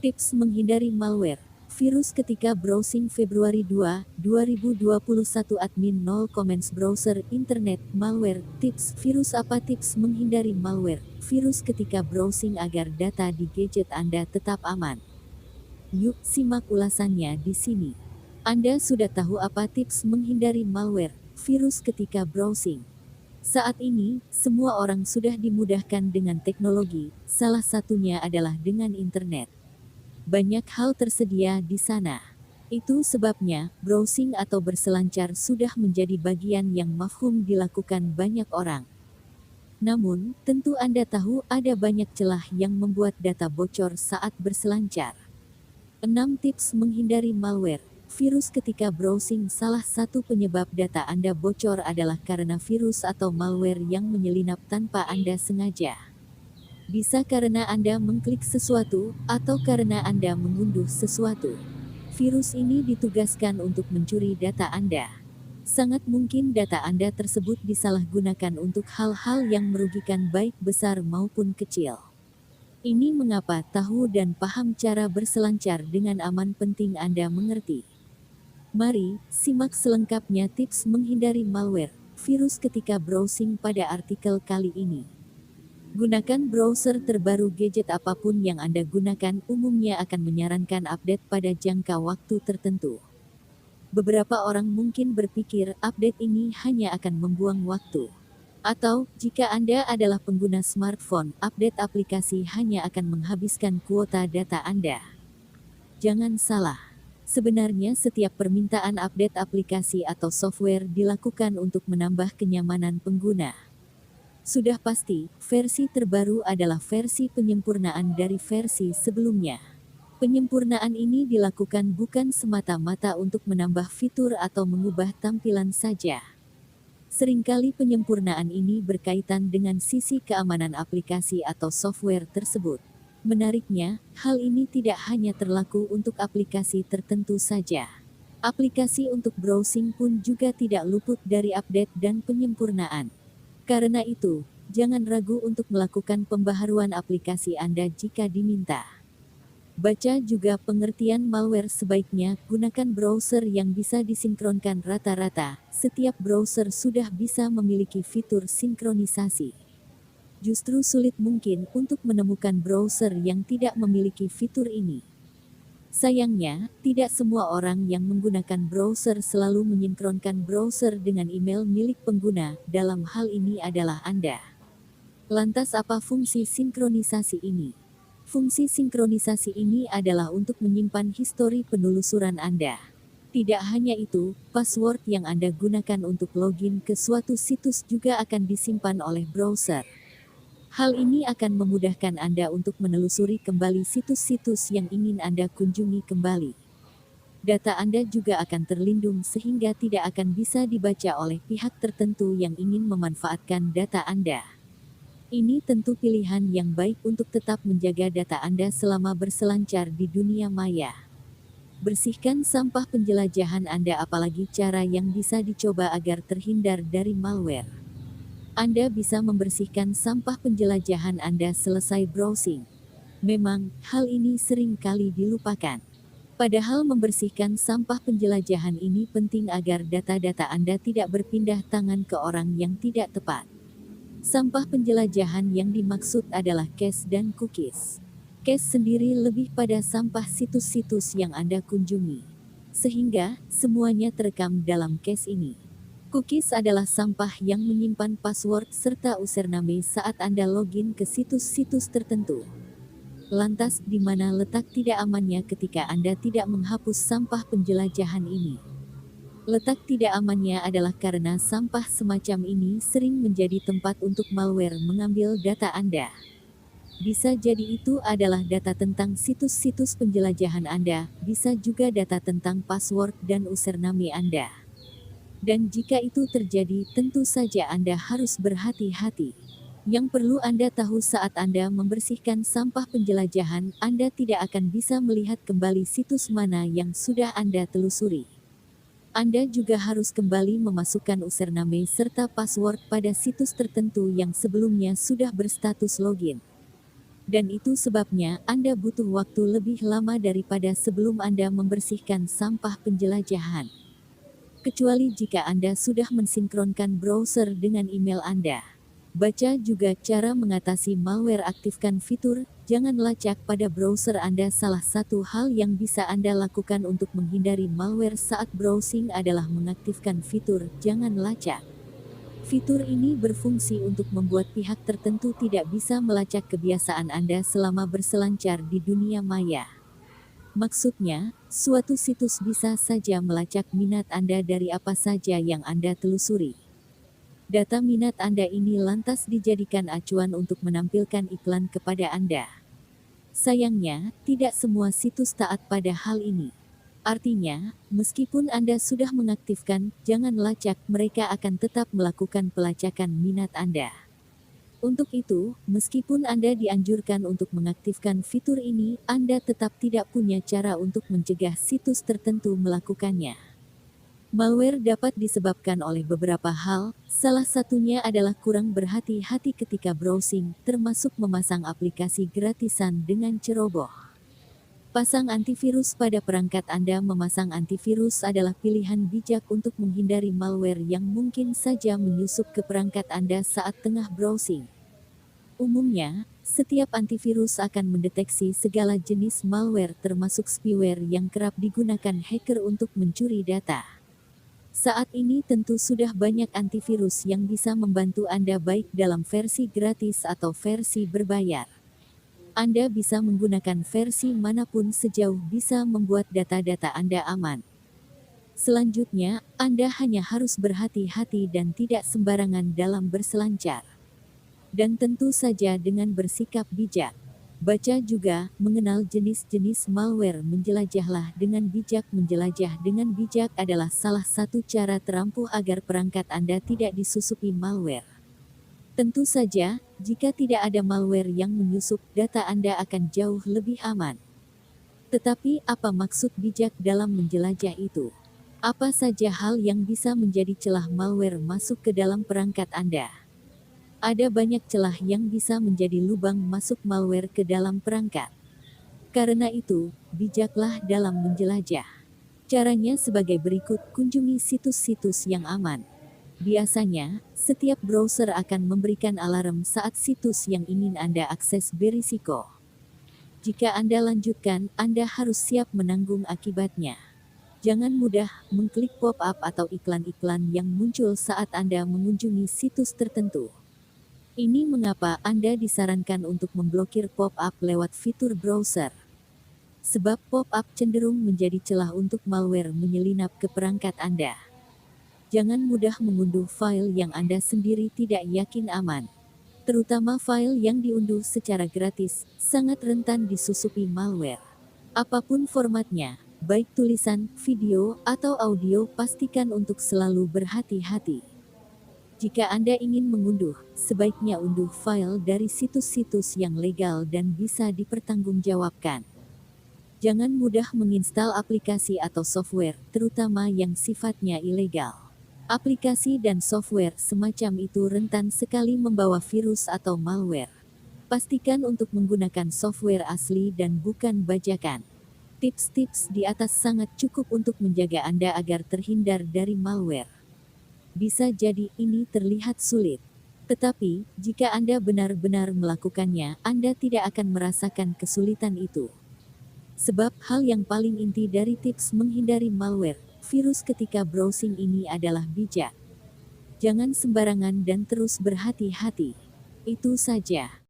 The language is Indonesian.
Tips menghindari malware. Virus ketika browsing Februari 2, 2021 admin 0 comments browser internet malware. Tips virus apa tips menghindari malware virus ketika browsing agar data di gadget Anda tetap aman? Yuk simak ulasannya di sini. Anda sudah tahu apa tips menghindari malware virus ketika browsing? Saat ini, semua orang sudah dimudahkan dengan teknologi, salah satunya adalah dengan internet. Banyak hal tersedia di sana. Itu sebabnya, browsing atau berselancar sudah menjadi bagian yang mafhum dilakukan banyak orang. Namun, tentu Anda tahu ada banyak celah yang membuat data bocor saat berselancar. 6 tips menghindari malware virus ketika browsing. Salah satu penyebab data Anda bocor adalah karena virus atau malware yang menyelinap tanpa Anda sengaja. Bisa karena Anda mengklik sesuatu, atau karena Anda mengunduh sesuatu. Virus ini ditugaskan untuk mencuri data Anda. Sangat mungkin data Anda tersebut disalahgunakan untuk hal-hal yang merugikan baik besar maupun kecil. Ini mengapa tahu dan paham cara berselancar dengan aman penting Anda mengerti. Mari, simak selengkapnya tips menghindari malware virus ketika browsing pada artikel kali ini. Gunakan browser terbaru. Gadget apapun yang Anda gunakan umumnya akan menyarankan update pada jangka waktu tertentu. Beberapa orang mungkin berpikir update ini hanya akan membuang waktu. Atau, jika Anda adalah pengguna smartphone, update aplikasi hanya akan menghabiskan kuota data Anda. Jangan salah. Sebenarnya setiap permintaan update aplikasi atau software dilakukan untuk menambah kenyamanan pengguna. Sudah pasti, versi terbaru adalah versi penyempurnaan dari versi sebelumnya. Penyempurnaan ini dilakukan bukan semata-mata untuk menambah fitur atau mengubah tampilan saja. Seringkali penyempurnaan ini berkaitan dengan sisi keamanan aplikasi atau software tersebut. Menariknya, hal ini tidak hanya berlaku untuk aplikasi tertentu saja. Aplikasi untuk browsing pun juga tidak luput dari update dan penyempurnaan. Karena itu, jangan ragu untuk melakukan pembaharuan aplikasi Anda jika diminta. Baca juga pengertian malware. Sebaiknya gunakan browser yang bisa disinkronkan rata-rata. Setiap browser sudah bisa memiliki fitur sinkronisasi. Justru sulit mungkin untuk menemukan browser yang tidak memiliki fitur ini. Sayangnya, tidak semua orang yang menggunakan browser selalu menyinkronkan browser dengan email milik pengguna. Dalam hal ini adalah Anda. Lantas apa fungsi sinkronisasi ini? Fungsi sinkronisasi ini adalah untuk menyimpan histori penelusuran Anda. Tidak hanya itu, password yang Anda gunakan untuk login ke suatu situs juga akan disimpan oleh browser. Hal ini akan memudahkan Anda untuk menelusuri kembali situs-situs yang ingin Anda kunjungi kembali. Data Anda juga akan terlindung sehingga tidak akan bisa dibaca oleh pihak tertentu yang ingin memanfaatkan data Anda. Ini tentu pilihan yang baik untuk tetap menjaga data Anda selama berselancar di dunia maya. Bersihkan sampah penjelajahan Anda. Apalagi cara yang bisa dicoba agar terhindar dari malware. Anda bisa membersihkan sampah penjelajahan Anda selesai browsing. Memang, hal ini sering kali dilupakan. Padahal membersihkan sampah penjelajahan ini penting agar data-data Anda tidak berpindah tangan ke orang yang tidak tepat. Sampah penjelajahan yang dimaksud adalah cache dan cookies. Cache sendiri lebih pada sampah situs-situs yang Anda kunjungi. Sehingga, semuanya terekam dalam cache ini. Cookies adalah sampah yang menyimpan password serta username saat Anda login ke situs-situs tertentu. Lantas, di mana letak tidak amannya ketika Anda tidak menghapus sampah penjelajahan ini? Letak tidak amannya adalah karena sampah semacam ini sering menjadi tempat untuk malware mengambil data Anda. Bisa jadi itu adalah data tentang situs-situs penjelajahan Anda, bisa juga data tentang password dan username Anda. Dan jika itu terjadi, tentu saja Anda harus berhati-hati. Yang perlu Anda tahu saat Anda membersihkan sampah penjelajahan, Anda tidak akan bisa melihat kembali situs mana yang sudah Anda telusuri. Anda juga harus kembali memasukkan username serta password pada situs tertentu yang sebelumnya sudah berstatus login. Dan itu sebabnya Anda butuh waktu lebih lama daripada sebelum Anda membersihkan sampah penjelajahan. Kecuali jika Anda sudah mensinkronkan browser dengan email Anda. Baca juga cara mengatasi malware. Aktifkan fitur "Jangan lacak" pada browser Anda. Salah satu hal yang bisa Anda lakukan untuk menghindari malware saat browsing adalah mengaktifkan fitur "Jangan lacak". Fitur ini berfungsi untuk membuat pihak tertentu tidak bisa melacak kebiasaan Anda selama berselancar di dunia maya. Maksudnya, suatu situs bisa saja melacak minat Anda dari apa saja yang Anda telusuri. Data minat Anda ini lantas dijadikan acuan untuk menampilkan iklan kepada Anda. Sayangnya, tidak semua situs taat pada hal ini. Artinya, meskipun Anda sudah mengaktifkan "Jangan lacak", mereka akan tetap melakukan pelacakan minat Anda. Untuk itu, meskipun Anda dianjurkan untuk mengaktifkan fitur ini, Anda tetap tidak punya cara untuk mencegah situs tertentu melakukannya. Malware dapat disebabkan oleh beberapa hal, salah satunya adalah kurang berhati-hati ketika browsing, termasuk memasang aplikasi gratisan dengan ceroboh. Pasang antivirus pada perangkat Anda. Memasang antivirus adalah pilihan bijak untuk menghindari malware yang mungkin saja menyusup ke perangkat Anda saat tengah browsing. Umumnya, setiap antivirus akan mendeteksi segala jenis malware termasuk spyware yang kerap digunakan hacker untuk mencuri data. Saat ini tentu sudah banyak antivirus yang bisa membantu Anda baik dalam versi gratis atau versi berbayar. Anda bisa menggunakan versi manapun sejauh bisa membuat data-data Anda aman. Selanjutnya, Anda hanya harus berhati-hati dan tidak sembarangan dalam berselancar. Dan tentu saja dengan bersikap bijak. Baca juga, mengenal jenis-jenis malware. Menjelajahlah dengan bijak. Menjelajah dengan bijak adalah salah satu cara terampuh agar perangkat Anda tidak disusupi malware. Tentu saja, jika tidak ada malware yang menyusup, data Anda akan jauh lebih aman. Tetapi, apa maksud bijak dalam menjelajah itu? Apa saja hal yang bisa menjadi celah malware masuk ke dalam perangkat Anda? Ada banyak celah yang bisa menjadi lubang masuk malware ke dalam perangkat. Karena itu, bijaklah dalam menjelajah. Caranya sebagai berikut: kunjungi situs-situs yang aman. Biasanya, setiap browser akan memberikan alarm saat situs yang ingin Anda akses berisiko. Jika Anda lanjutkan, Anda harus siap menanggung akibatnya. Jangan mudah mengklik pop-up atau iklan-iklan yang muncul saat Anda mengunjungi situs tertentu. Ini mengapa Anda disarankan untuk memblokir pop-up lewat fitur browser. Sebab pop-up cenderung menjadi celah untuk malware menyelinap ke perangkat Anda. Jangan mudah mengunduh file yang Anda sendiri tidak yakin aman. Terutama file yang diunduh secara gratis, sangat rentan disusupi malware. Apapun formatnya, baik tulisan, video, atau audio, pastikan untuk selalu berhati-hati. Jika Anda ingin mengunduh, sebaiknya unduh file dari situs-situs yang legal dan bisa dipertanggungjawabkan. Jangan mudah menginstal aplikasi atau software, terutama yang sifatnya ilegal. Aplikasi dan software semacam itu rentan sekali membawa virus atau malware. Pastikan untuk menggunakan software asli dan bukan bajakan. Tips-tips di atas sangat cukup untuk menjaga Anda agar terhindar dari malware. Bisa jadi ini terlihat sulit. Tetapi, jika Anda benar-benar melakukannya, Anda tidak akan merasakan kesulitan itu. Sebab hal yang paling inti dari tips menghindari malware virus ketika browsing ini adalah bijak. Jangan sembarangan dan terus berhati-hati. Itu saja.